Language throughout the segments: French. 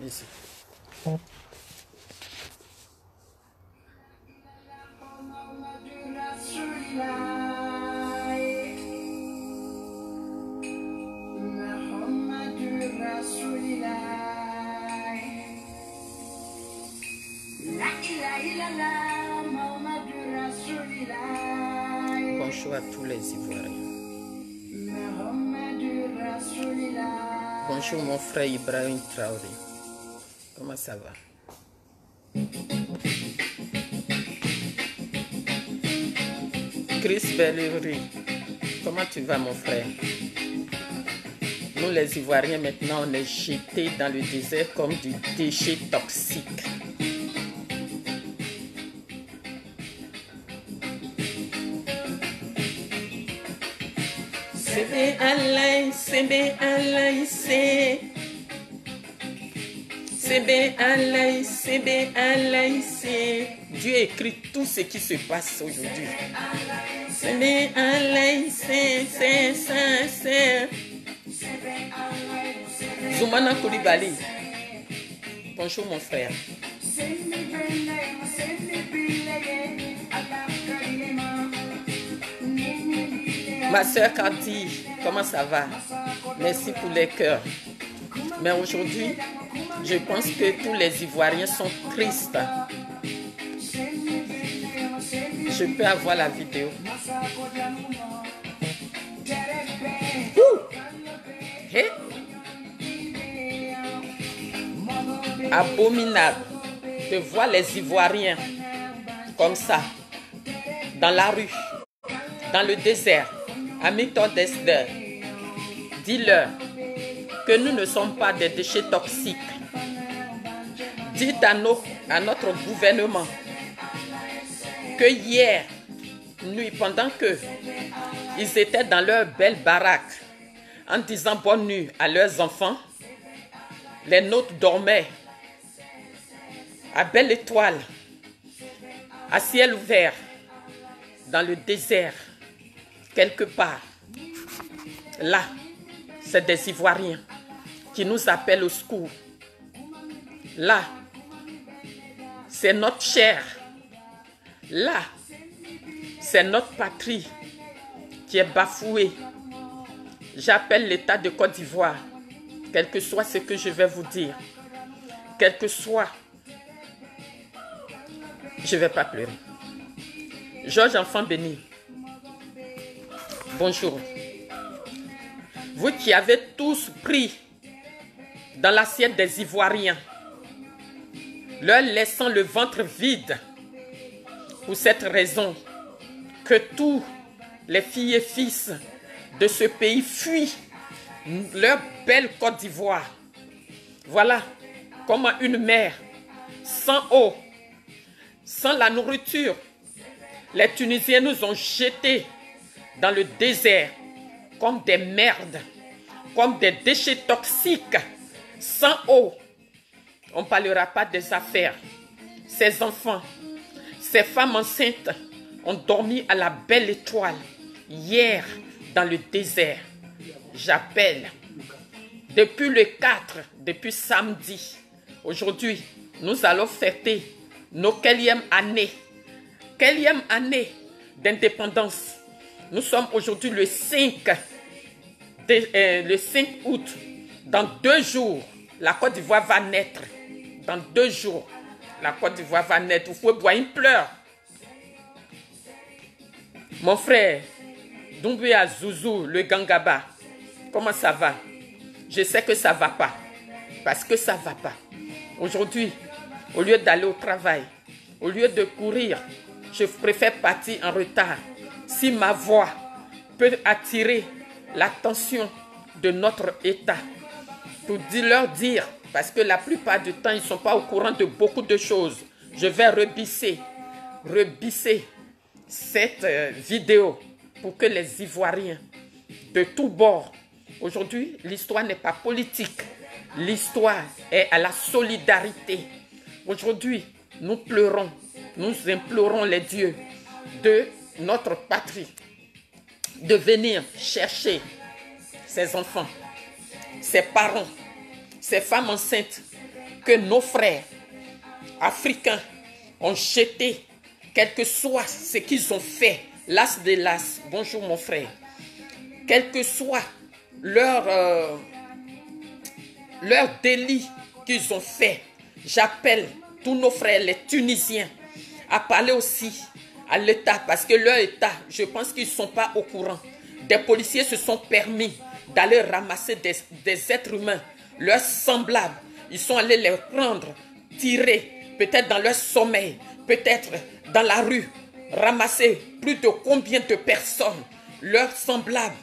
Allez-y. Bonjour à tous les Ivoiriens. Bonjour mon frère Ibrahim Traoré. Comment ça va? Chris Bellery, comment tu vas mon frère? Nous les Ivoiriens maintenant on est jetés dans le désert comme du déchet toxique. C'est Alain, c'est Alain, c'est Alain, c'est Alain, c'est Dieu écrit tout ce qui se passe aujourd'hui. C'est Alain, c'est Zoumana Koulibaly. Bonjour mon frère. Ma soeur Cathy, comment ça va? Merci pour les cœurs. Mais aujourd'hui, je pense que tous les Ivoiriens sont tristes. Je peux avoir la vidéo. Hey. Abominable de voir les Ivoiriens comme ça, dans la rue, dans le désert. Hamilton Dester, dis-leur que nous ne sommes pas des déchets toxiques. Dites à notre gouvernement que hier nuit, pendant que ils étaient dans leur belle baraque, en disant bonne nuit à leurs enfants, les nôtres dormaient à belle étoile, à ciel ouvert, dans le désert. Quelque part, là, c'est des Ivoiriens qui nous appellent au secours. Là, c'est notre chair. Là, c'est notre patrie qui est bafouée. J'appelle l'État de Côte d'Ivoire, quel que soit ce que je vais vous dire, quel que soit, je ne vais pas pleurer. Georges Enfant Béni, bonjour. Vous qui avez tous pris dans l'assiette des Ivoiriens, leur laissant le ventre vide, pour cette raison que tous les filles et fils de ce pays fuient leur belle Côte d'Ivoire. Voilà comment une mère sans eau, sans la nourriture, les Tunisiens nous ont jetés dans le désert comme des merdes, comme des déchets toxiques, sans eau. On ne parlera pas des affaires. Ces enfants, ces femmes enceintes ont dormi à la belle étoile hier dans le désert. J'appelle depuis le 4, depuis samedi. Aujourd'hui, nous allons fêter nos quelième année d'indépendance. Nous sommes aujourd'hui le 5 août. Dans 2 jours, la Côte d'Ivoire va naître. Dans 2 jours, la Côte d'Ivoire va naître. Vous pouvez boire une pleure. Mon frère, Doumbouya Zouzou, le Gangaba, comment ça va? Je sais que ça ne va pas. Parce que ça ne va pas. Aujourd'hui, au lieu d'aller au travail, au lieu de courir, je préfère partir en retard. Si ma voix peut attirer l'attention de notre État, pour leur dire, parce que la plupart du temps, ils ne sont pas au courant de beaucoup de choses, je vais rebisser cette vidéo pour que les Ivoiriens de tous bords, aujourd'hui, l'histoire n'est pas politique, l'histoire est à la solidarité. Aujourd'hui, nous pleurons, nous implorons les dieux de notre patrie de venir chercher ses enfants, ses parents, ces femmes enceintes que nos frères africains ont jeté, quel que soit ce qu'ils ont fait, las de las, bonjour mon frère, quel que soit leur délit qu'ils ont fait, j'appelle tous nos frères, les Tunisiens, à parler aussi à l'État, parce que leur État, je pense qu'ils ne sont pas au courant. Des policiers se sont permis d'aller ramasser des êtres humains, leurs semblables. Ils sont allés les prendre, tirer, peut-être dans leur sommeil, peut-être dans la rue, ramasser plus de combien de personnes, leurs semblables.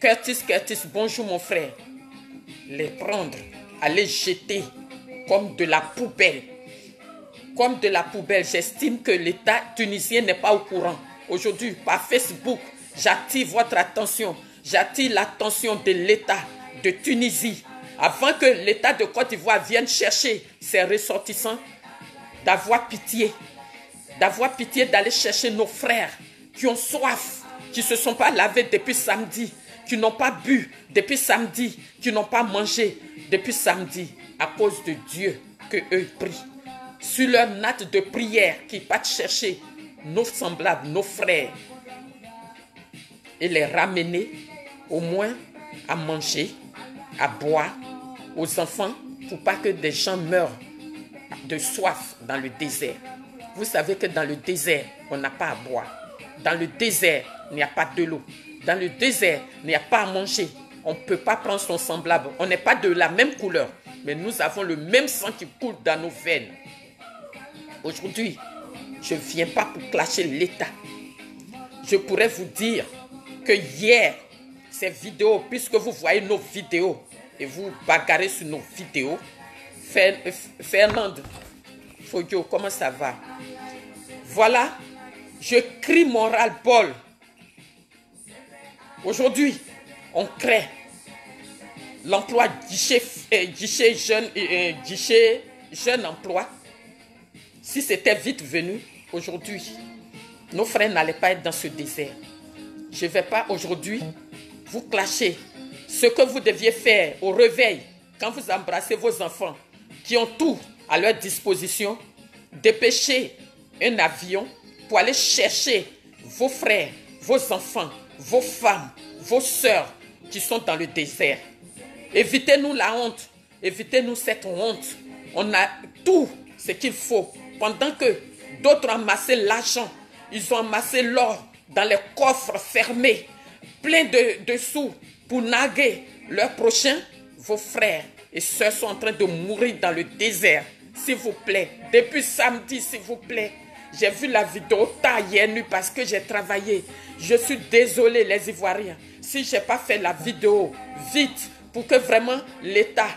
Curtis, bonjour mon frère. Les prendre, aller jeter comme de la poubelle. Comme de la poubelle. J'estime que l'État tunisien n'est pas au courant. Aujourd'hui, par Facebook, j'attire votre attention. J'attire l'attention de l'État de Tunisie. Avant que l'État de Côte d'Ivoire vienne chercher ses ressortissants, d'avoir pitié. D'avoir pitié d'aller chercher nos frères qui ont soif, qui ne se sont pas lavés depuis samedi, qui n'ont pas bu depuis samedi, qui n'ont pas mangé depuis samedi, à cause de Dieu que eux prient. Sur leur natte de prière, qui partent chercher nos semblables, nos frères, et les ramener au moins à manger, à boire aux enfants, pour pas que des gens meurent de soif dans le désert. Vous savez que dans le désert, on n'a pas à boire. Dans le désert, il n'y a pas de l'eau. Dans le désert, il n'y a pas à manger. On ne peut pas prendre son semblable. On n'est pas de la même couleur, mais nous avons le même sang qui coule dans nos veines. Aujourd'hui, je ne viens pas pour clasher l'État. Je pourrais vous dire que hier, ces vidéos, puisque vous voyez nos vidéos et vous bagarrez sur nos vidéos, Fernande Fodio, comment ça va? Voilà, je crie mon ras-le-bol. Aujourd'hui, on crée l'emploi guichet jeune emploi. Si c'était vite venu, aujourd'hui, nos frères n'allaient pas être dans ce désert. Je ne vais pas aujourd'hui vous clasher. Ce que vous deviez faire au réveil, quand vous embrassez vos enfants, qui ont tout à leur disposition, dépêchez un avion pour aller chercher vos frères, vos enfants, vos femmes, vos sœurs qui sont dans le désert. Évitez-nous la honte, évitez-nous cette honte. On a tout ce qu'il faut. Pendant que d'autres ont amassé l'argent, ils ont amassé l'or dans les coffres fermés, plein de sous pour narguer leurs prochains. Vos frères et sœurs sont en train de mourir dans le désert. S'il vous plaît, depuis samedi, s'il vous plaît. J'ai vu la vidéo tard hier nuit parce que j'ai travaillé. Je suis désolé les Ivoiriens. Si je n'ai pas fait la vidéo vite pour que vraiment l'État,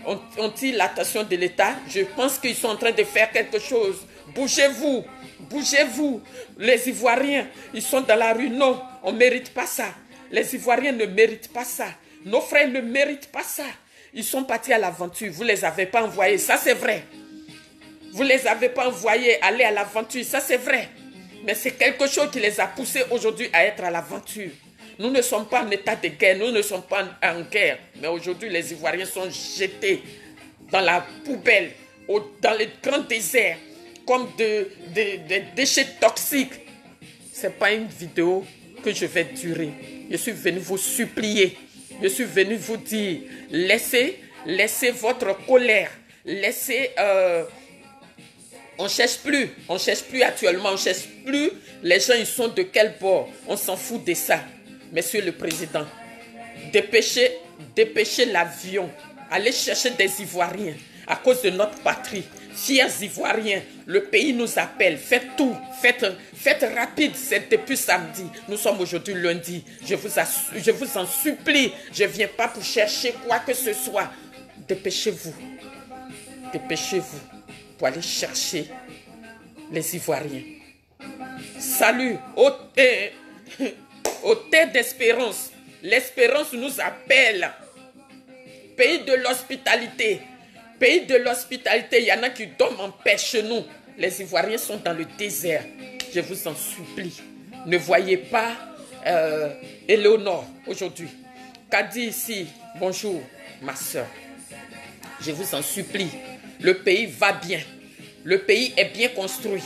on tire l'attention de l'État, je pense qu'ils sont en train de faire quelque chose. Bougez-vous, bougez-vous. Les Ivoiriens, ils sont dans la rue. Non, on ne mérite pas ça. Les Ivoiriens ne méritent pas ça. Nos frères ne méritent pas ça. Ils sont partis à l'aventure. Vous ne les avez pas envoyés. Ça, c'est vrai. Vous ne les avez pas envoyés aller à l'aventure. Ça, c'est vrai. Mais c'est quelque chose qui les a poussés aujourd'hui à être à l'aventure. Nous ne sommes pas en état de guerre. Nous ne sommes pas en guerre. Mais aujourd'hui, les Ivoiriens sont jetés dans la poubelle, dans les grands déserts, comme des déchets toxiques. Ce n'est pas une vidéo que je vais durer. Je suis venu vous supplier. Je suis venu vous dire, laissez votre colère. Laissez... on ne cherche plus actuellement, on ne cherche plus les gens, ils sont de quel bord. On s'en fout de ça. Monsieur le Président, dépêchez l'avion, allez chercher des Ivoiriens à cause de notre patrie. Fiers Ivoiriens, le pays nous appelle, faites tout, faites rapide, c'est depuis samedi. Nous sommes aujourd'hui lundi, je vous en supplie, je ne viens pas pour chercher quoi que ce soit. Dépêchez-vous pour aller chercher les Ivoiriens. Salut, au terre d'espérance. L'espérance nous appelle. Pays de l'hospitalité. Pays de l'hospitalité, il y en a qui dorment en paix chez nous. Les Ivoiriens sont dans le désert. Je vous en supplie. Ne voyez pas Éléonore aujourd'hui. Kadi ici, bonjour ma soeur. Je vous en supplie. Le pays va bien. Le pays est bien construit.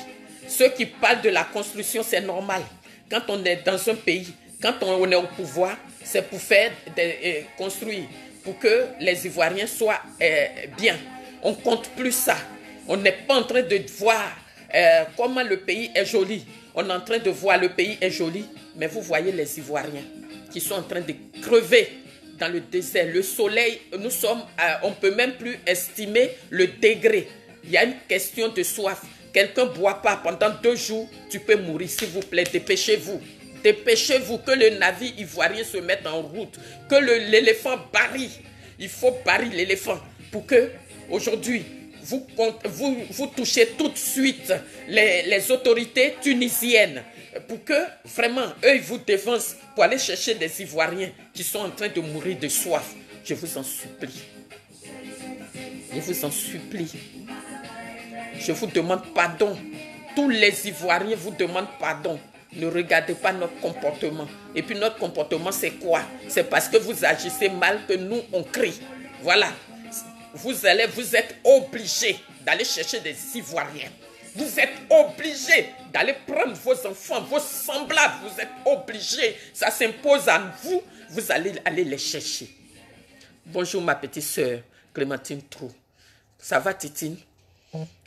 Ceux qui parlent de la construction, c'est normal. Quand on est dans un pays, quand on est au pouvoir, c'est pour faire construire, pour que les Ivoiriens soient bien. On ne compte plus ça. On n'est pas en train de voir comment le pays est joli. On est en train de voir le pays est joli, mais vous voyez les Ivoiriens qui sont en train de crever dans le désert. Le soleil, nous sommes, on ne peut même plus estimer le degré. Il y a une question de soif. Quelqu'un ne boit pas pendant 2 jours, tu peux mourir. S'il vous plaît, dépêchez-vous. Dépêchez-vous que le navire ivoirien se mette en route. Que l'éléphant barille. Il faut bariller l'éléphant pour que, aujourd'hui, vous touchez tout de suite les autorités tunisiennes. Pour que, vraiment, eux, ils vous dévancent pour aller chercher des Ivoiriens qui sont en train de mourir de soif. Je vous en supplie. Je vous en supplie. Je vous demande pardon. Tous les Ivoiriens vous demandent pardon. Ne regardez pas notre comportement. Et puis notre comportement, c'est quoi? C'est parce que vous agissez mal que nous, on crie. Voilà. Vous êtes obligés d'aller chercher des Ivoiriens. Vous êtes obligés d'aller prendre vos enfants, vos semblables. Vous êtes obligés. Ça s'impose à vous. Vous allez aller les chercher. Bonjour ma petite sœur, Clémentine Trou. Ça va, Titine?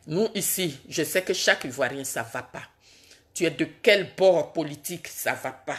Nous, ici, je sais que chaque Ivoirien, ça ne va pas. Tu es de quel bord politique, ça ne va pas.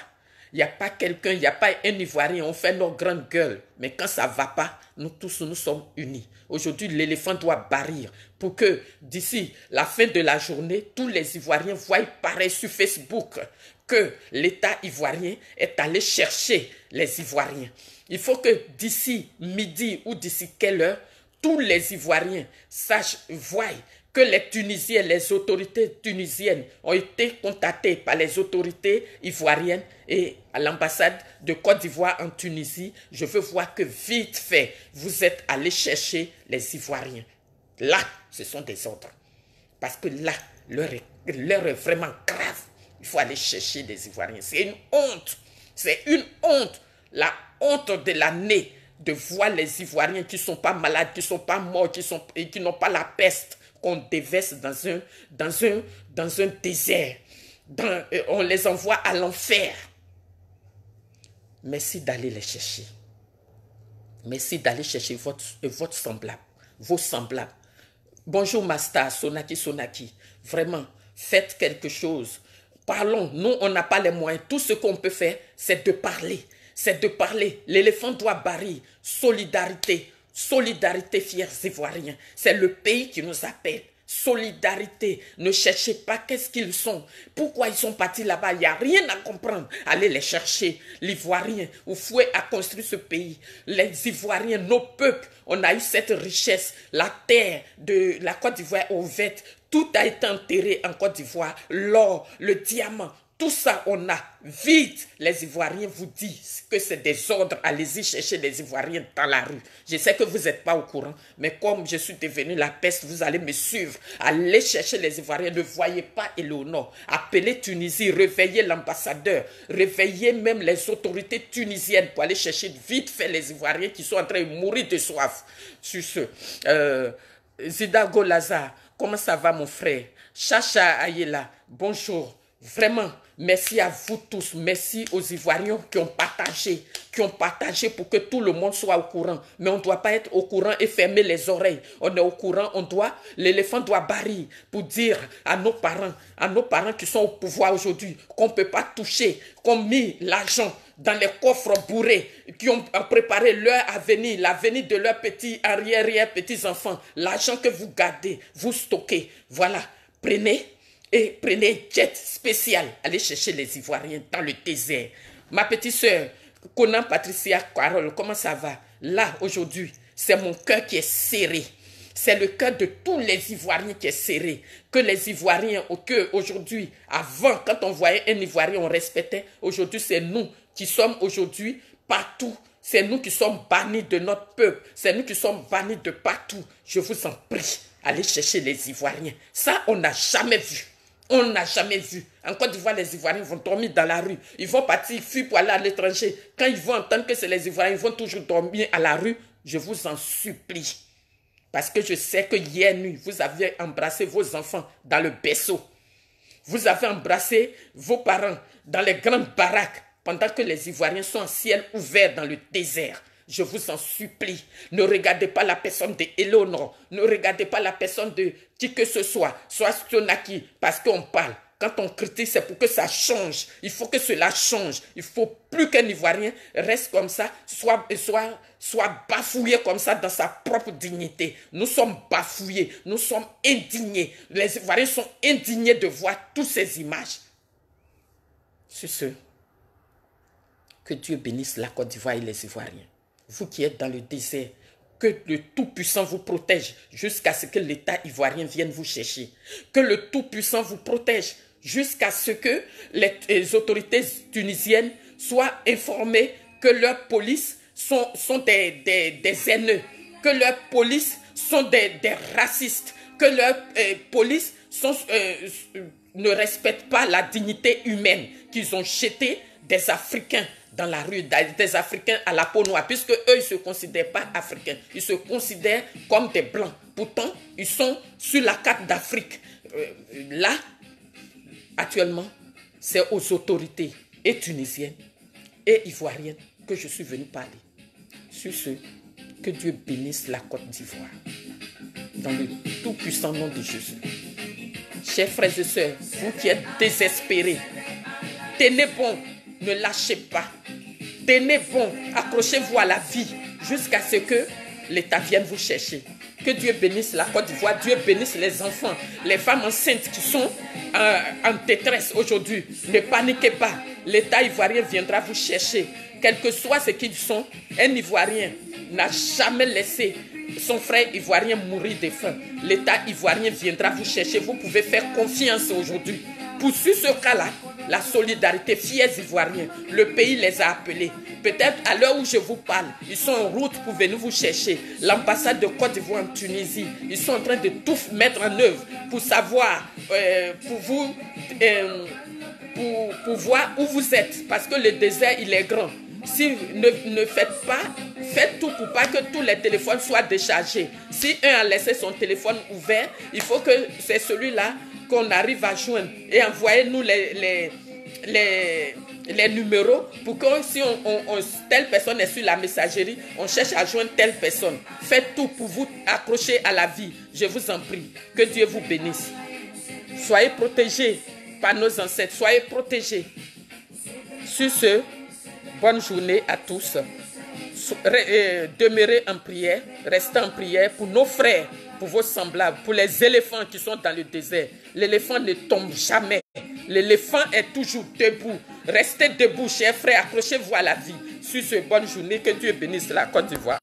Il n'y a pas quelqu'un, il n'y a pas un Ivoirien, on fait nos grandes gueules. Mais quand ça ne va pas, nous tous, nous sommes unis. Aujourd'hui, l'éléphant doit barrir pour que d'ici la fin de la journée, tous les Ivoiriens voient paraître sur Facebook que l'État ivoirien est allé chercher les Ivoiriens. Il faut que d'ici midi ou d'ici quelle heure, tous les Ivoiriens sachent, voient que les Tunisiens, les autorités tunisiennes ont été contactées par les autorités ivoiriennes et à l'ambassade de Côte d'Ivoire en Tunisie. Je veux voir que vite fait, vous êtes allés chercher les Ivoiriens. Là, ce sont des ordres. Parce que là, l'heure est vraiment grave. Il faut aller chercher des Ivoiriens. C'est une honte. C'est une honte. La honte de l'année de voir les Ivoiriens qui ne sont pas malades, qui ne sont pas morts, qui n'ont pas la peste, qu'on déverse dans un désert. On les envoie à l'enfer. Merci d'aller les chercher. Merci d'aller chercher votre semblable, vos semblables. Bonjour Master, Sonaki. Vraiment, faites quelque chose. Parlons. Nous, on n'a pas les moyens. Tout ce qu'on peut faire, c'est de parler. C'est de parler. L'éléphant doit barrir. Solidarité. Solidarité, fiers Ivoiriens. C'est le pays qui nous appelle. Solidarité. Ne cherchez pas qu'est-ce qu'ils sont. Pourquoi ils sont partis là-bas? Il n'y a rien à comprendre. Allez les chercher. L'Ivoirien, Oufoué a construit ce pays. Les Ivoiriens, nos peuples, on a eu cette richesse. La terre de la Côte d'Ivoire ouverte. Tout a été enterré en Côte d'Ivoire. L'or, le diamant. Tout ça, on a. Vite, les Ivoiriens vous disent que c'est des ordres. Allez-y chercher les Ivoiriens dans la rue. Je sais que vous n'êtes pas au courant, mais comme je suis devenu la peste, vous allez me suivre. Allez chercher les Ivoiriens. Ne voyez pas Éléonore. Appelez Tunisie, réveillez l'ambassadeur, réveillez même les autorités tunisiennes pour aller chercher vite fait les Ivoiriens qui sont en train de mourir de soif. Sur ce, Zidago Lazare, comment ça va mon frère? Chacha Ayela, bonjour. Vraiment, merci à vous tous. Merci aux Ivoiriens qui ont partagé pour que tout le monde soit au courant. Mais on ne doit pas être au courant et fermer les oreilles. On est au courant, l'éléphant doit barrir pour dire à nos parents qui sont au pouvoir aujourd'hui, qu'on ne peut pas toucher, qu'on a mis l'argent dans les coffres bourrés, qui ont préparé leur avenir, l'avenir de leurs petits petits-enfants. L'argent que vous gardez, vous stockez. Voilà, prenez jet spécial. Allez chercher les Ivoiriens dans le désert. Ma petite soeur, Conan Patricia Carole, comment ça va? Là, aujourd'hui, c'est mon cœur qui est serré. C'est le cœur de tous les Ivoiriens qui est serré. Que les Ivoiriens, aujourd'hui, avant, quand on voyait un Ivoirien, on respectait. Aujourd'hui, c'est nous qui sommes aujourd'hui partout. C'est nous qui sommes bannis de notre peuple. C'est nous qui sommes bannis de partout. Je vous en prie, allez chercher les Ivoiriens. Ça, on n'a jamais vu. On n'a jamais vu. En Côte d'Ivoire, les Ivoiriens vont dormir dans la rue. Ils vont partir, fuir pour aller à l'étranger. Quand ils vont entendre que c'est les Ivoiriens, ils vont toujours dormir à la rue. Je vous en supplie. Parce que je sais que hier nuit, vous avez embrassé vos enfants dans le berceau. Vous avez embrassé vos parents dans les grandes baraques pendant que les Ivoiriens sont en ciel ouvert dans le désert. Je vous en supplie, ne regardez pas la personne de Eleonore, ne regardez pas la personne de qui que ce soit Stonaki, parce qu'on parle. Quand on critique, c'est pour que ça change. Il faut que cela change. Il ne faut plus qu'un Ivoirien reste comme ça, soit bafouillé comme ça dans sa propre dignité. Nous sommes bafouillés, nous sommes indignés. Les Ivoiriens sont indignés de voir toutes ces images. C'est ce. Que Dieu bénisse la Côte d'Ivoire et les Ivoiriens. Vous qui êtes dans le désert, que le Tout-Puissant vous protège jusqu'à ce que l'État ivoirien vienne vous chercher. Que le Tout-Puissant vous protège jusqu'à ce que les autorités tunisiennes soient informées que leurs polices sont des haineux, que leurs polices sont des racistes, que leurs polices ne respectent pas la dignité humaine, qu'ils ont jeté des Africains dans la rue, des Africains à la peau noire, puisque eux, ils ne se considèrent pas africains, ils se considèrent comme des blancs. Pourtant, ils sont sur la carte d'Afrique. Là, actuellement, c'est aux autorités et tunisiennes et ivoiriennes que je suis venu parler. Sur ce, que Dieu bénisse la Côte d'Ivoire. Dans le tout-puissant nom de Jésus. Chers frères et sœurs, vous qui êtes désespérés, tenez bon, ne lâchez pas. Tenez bon, accrochez-vous à la vie jusqu'à ce que l'État vienne vous chercher. Que Dieu bénisse la Côte d'Ivoire, Dieu bénisse les enfants, les femmes enceintes qui sont en détresse aujourd'hui. Ne paniquez pas, l'État ivoirien viendra vous chercher. Quel que soit ce qu'ils sont, un Ivoirien n'a jamais laissé son frère ivoirien mourir de faim. L'État ivoirien viendra vous chercher. Vous pouvez faire confiance aujourd'hui. Pour ce cas-là, la solidarité, fiers Ivoiriens, le pays les a appelés. Peut-être à l'heure où je vous parle, ils sont en route pour venir vous chercher. L'ambassade de Côte d'Ivoire en Tunisie, ils sont en train de tout mettre en œuvre pour savoir, pour voir où vous êtes. Parce que le désert, il est grand. Si ne faites pas, faites tout pour pas que tous les téléphones soient déchargés. Si un a laissé son téléphone ouvert, il faut que c'est celui-là qu'on arrive à joindre et envoyez-nous les numéros pour que si telle personne est sur la messagerie, on cherche à joindre telle personne. Faites tout pour vous accrocher à la vie. Je vous en prie. Que Dieu vous bénisse. Soyez protégés par nos ancêtres. Soyez protégés. Sur ce, bonne journée à tous. Demeurez en prière, restez en prière pour nos frères, pour vos semblables, pour les éléphants qui sont dans le désert. L'éléphant ne tombe jamais. L'éléphant est toujours debout. Restez debout, chers frères, accrochez-vous à la vie. Sur ce, bonne journée, que Dieu bénisse la Côte d'Ivoire.